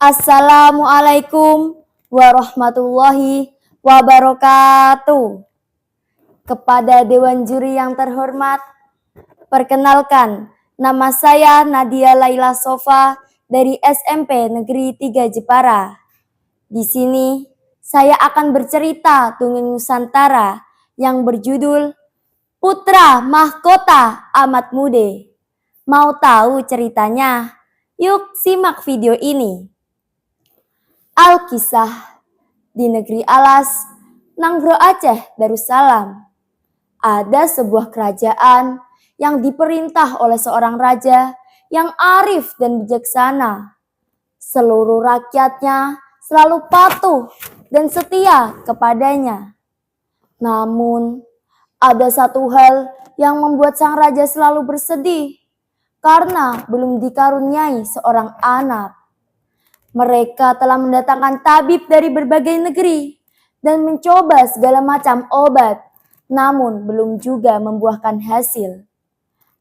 Assalamualaikum warahmatullahi wabarakatuh. Kepada Dewan Juri yang terhormat, perkenalkan, nama saya Nadia Laila Sofa dari SMP Negeri 3 Jepara. Di sini, saya akan bercerita dongeng Nusantara yang berjudul Putra Mahkota Amat Mude. Mau tahu ceritanya? Yuk simak video ini. Alkisah di negeri Alas, Nanggro Aceh, Darussalam. Ada sebuah kerajaan yang diperintah oleh seorang raja yang arif dan bijaksana. Seluruh rakyatnya selalu patuh dan setia kepadanya. Namun, ada satu hal yang membuat sang raja selalu bersedih karena belum dikaruniai seorang anak. Mereka telah mendatangkan tabib dari berbagai negeri dan mencoba segala macam obat, namun belum juga membuahkan hasil.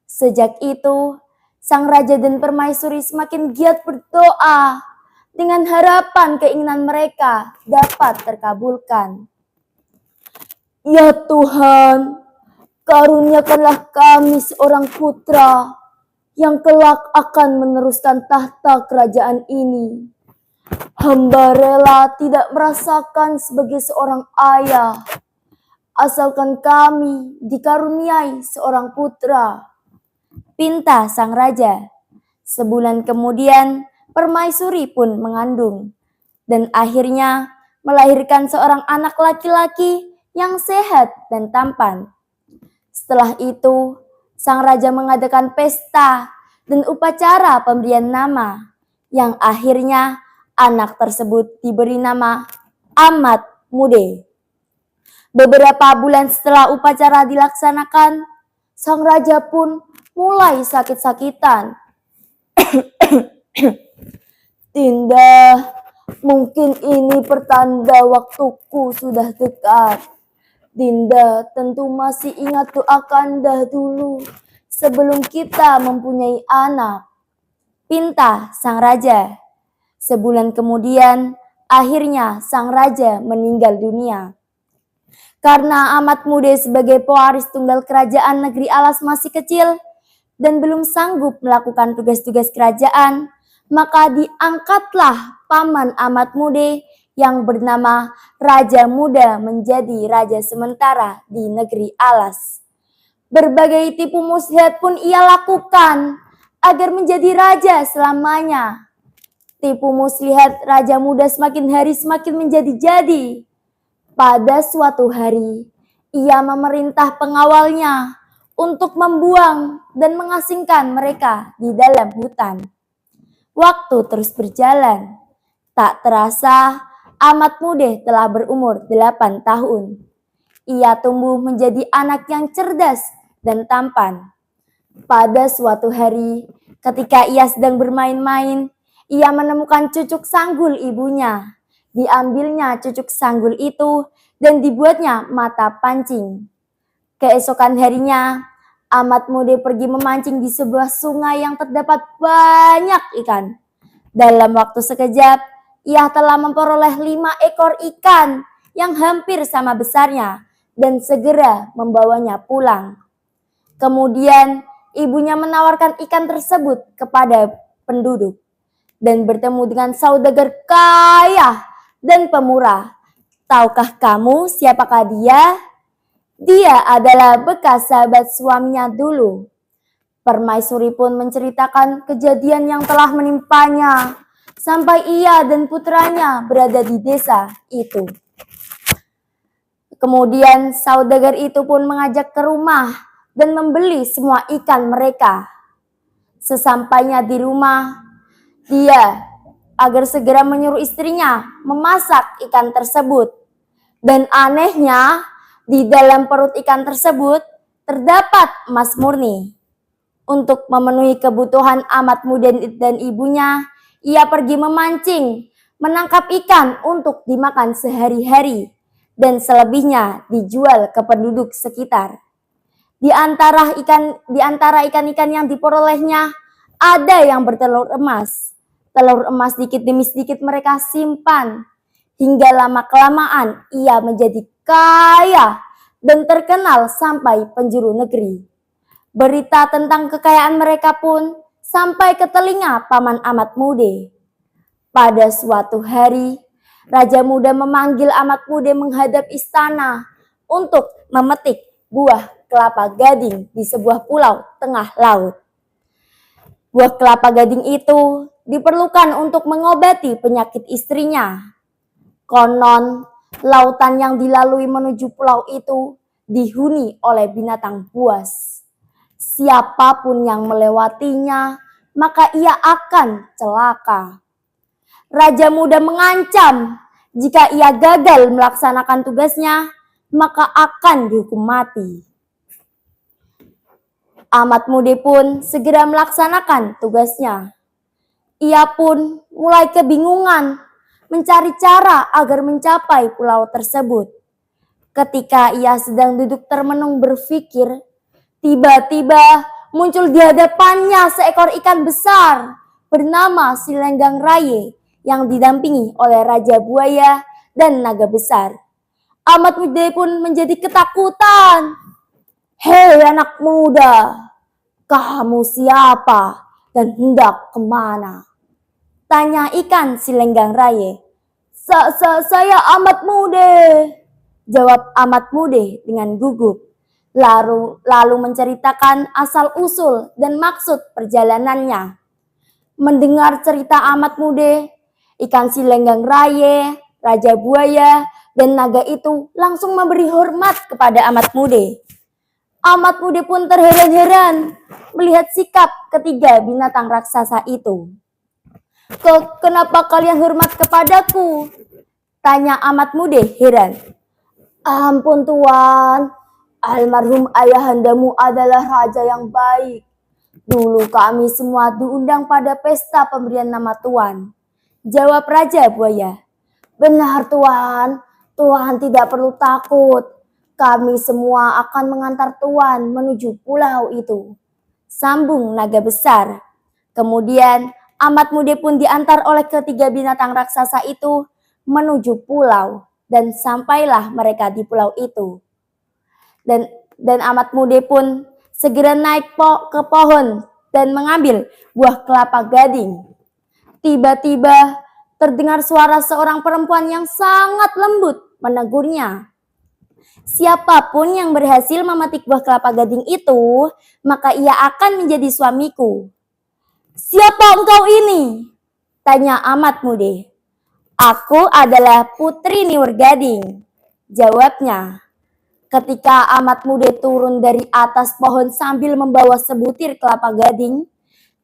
Sejak itu, sang raja dan permaisuri semakin giat berdoa dengan harapan keinginan mereka dapat terkabulkan. Ya Tuhan, karuniakanlah kami seorang putra yang kelak akan meneruskan tahta kerajaan ini. Hamba rela tidak merasakan sebagai seorang ayah, asalkan kami dikaruniai seorang putra, pinta sang raja. Sebulan kemudian, permaisuri pun mengandung, dan akhirnya melahirkan seorang anak laki-laki yang sehat dan tampan. Setelah itu, sang raja mengadakan pesta dan upacara pemberian nama, yang akhirnya anak tersebut diberi nama Amat Mude. Beberapa bulan setelah upacara dilaksanakan, sang raja pun mulai sakit-sakitan. Dinda, mungkin ini pertanda waktuku sudah dekat. Dinda tentu masih ingat doa Kanda dulu sebelum kita mempunyai anak, pinta sang raja. Sebulan kemudian, akhirnya sang raja meninggal dunia. Karena Amat Mude sebagai pewaris tunggal kerajaan negeri Alas masih kecil dan belum sanggup melakukan tugas-tugas kerajaan, maka diangkatlah paman Amat Mude yang bernama Raja Muda menjadi raja sementara di negeri Alas. Berbagai tipu muslihat pun ia lakukan agar menjadi raja selamanya. Tipu muslihat Raja Muda semakin hari semakin menjadi-jadi. Pada suatu hari, ia memerintah pengawalnya untuk membuang dan mengasingkan mereka di dalam hutan. Waktu terus berjalan. Tak terasa, Amat Mude telah berumur 8 tahun. Ia tumbuh menjadi anak yang cerdas dan tampan. Pada suatu hari, ketika ia sedang bermain-main, ia menemukan cucuk sanggul ibunya. Diambilnya cucuk sanggul itu dan dibuatnya mata pancing. Keesokan harinya, Amat Mude pergi memancing di sebuah sungai yang terdapat banyak ikan. Dalam waktu sekejap, ia telah memperoleh 5 ekor ikan yang hampir sama besarnya dan segera membawanya pulang. Kemudian, ibunya menawarkan ikan tersebut kepada penduduk dan bertemu dengan saudagar kaya dan pemurah. Tahukah kamu siapakah dia? Dia adalah bekas sahabat suaminya dulu. Permaisuri pun menceritakan kejadian yang telah menimpanya sampai ia dan putranya berada di desa itu. Kemudian saudagar itu pun mengajak ke rumah dan membeli semua ikan mereka. Sesampainya di rumah, dia agar segera menyuruh istrinya memasak ikan tersebut. Dan anehnya, di dalam perut ikan tersebut terdapat emas murni. Untuk memenuhi kebutuhan Amat Mude dan ibunya, ia pergi memancing, menangkap ikan untuk dimakan sehari-hari, dan selebihnya dijual ke penduduk sekitar. Di antara ikan-ikan yang diperolehnya, ada yang bertelur emas, Telur emas sedikit demi sedikit mereka simpan. Hingga lama-kelamaan ia menjadi kaya dan terkenal sampai penjuru negeri. Berita tentang kekayaan mereka pun sampai ke telinga Paman Ahmad Mude. Pada suatu hari, Raja Muda memanggil Ahmad Mude menghadap istana untuk memetik buah kelapa gading di sebuah pulau tengah laut. Buah kelapa gading itu diperlukan untuk mengobati penyakit istrinya. Konon, lautan yang dilalui menuju pulau itu dihuni oleh binatang buas. Siapapun yang melewatinya, maka ia akan celaka. Raja Muda mengancam jika ia gagal melaksanakan tugasnya, maka akan dihukum mati. Ahmad Mude pun segera melaksanakan tugasnya. Ia pun mulai kebingungan mencari cara agar mencapai pulau tersebut. Ketika ia sedang duduk termenung berpikir, tiba-tiba muncul di hadapannya seekor ikan besar bernama Silenggang Raye yang didampingi oleh Raja Buaya dan Naga Besar. Ahmad Mude pun menjadi ketakutan. "Hei anak muda, kamu siapa dan hendak kemana?" tanya ikan Silenggang Raye. Saya Ahmad Mude," jawab Ahmad Mude dengan gugup. Lalu menceritakan asal-usul dan maksud perjalanannya. Mendengar cerita Ahmad Mude, ikan Silenggang Raye, Raja Buaya, dan naga itu langsung memberi hormat kepada Ahmad Mude. Ahmad Mude pun terheran-heran melihat sikap ketiga binatang raksasa itu. Kenapa kalian hormat kepadaku?" tanya Ahmad Mude heran. "Ampun Tuan, almarhum ayahandamu adalah raja yang baik. Dulu kami semua diundang pada pesta pemberian nama Tuan," jawab Raja Buaya. "Benar Tuan, Tuan tidak perlu takut. Kami semua akan mengantar Tuan menuju pulau itu," sambung Naga Besar. Kemudian Ahmad Mude pun diantar oleh ketiga binatang raksasa itu menuju pulau dan sampailah mereka di pulau itu. Dan Ahmad Mude pun segera naik ke pohon dan mengambil buah kelapa gading. Tiba-tiba terdengar suara seorang perempuan yang sangat lembut menegurnya. "Siapapun yang berhasil memetik buah kelapa gading itu, maka ia akan menjadi suamiku." "Siapa engkau ini?" tanya Ahmad Mude. "Aku adalah Putri Niurgading," jawabnya. Ketika Ahmad Mude turun dari atas pohon sambil membawa sebutir kelapa gading,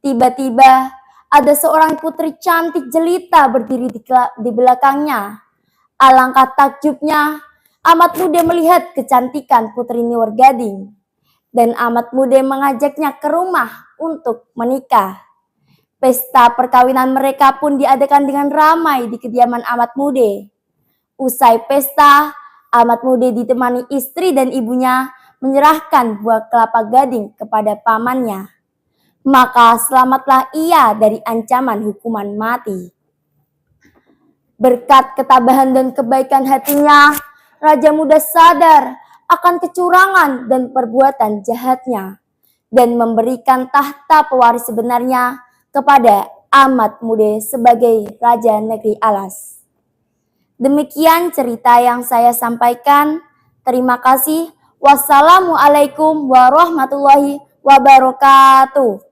tiba-tiba ada seorang putri cantik jelita berdiri di belakangnya. Alangkah takjubnya Ahmad Mude melihat kecantikan Putri Niurgading, dan Ahmad Mude mengajaknya ke rumah untuk menikah. Pesta perkawinan mereka pun diadakan dengan ramai di kediaman Ahmad Mude. Usai pesta, Ahmad Mude ditemani istri dan ibunya menyerahkan buah kelapa gading kepada pamannya. Maka selamatlah ia dari ancaman hukuman mati. Berkat ketabahan dan kebaikan hatinya, Raja Muda sadar akan kecurangan dan perbuatan jahatnya dan memberikan tahta pewaris sebenarnya kepada Ahmad Mude sebagai Raja Negeri Alas. Demikian cerita yang saya sampaikan. Terima kasih. Wassalamualaikum warahmatullahi wabarakatuh.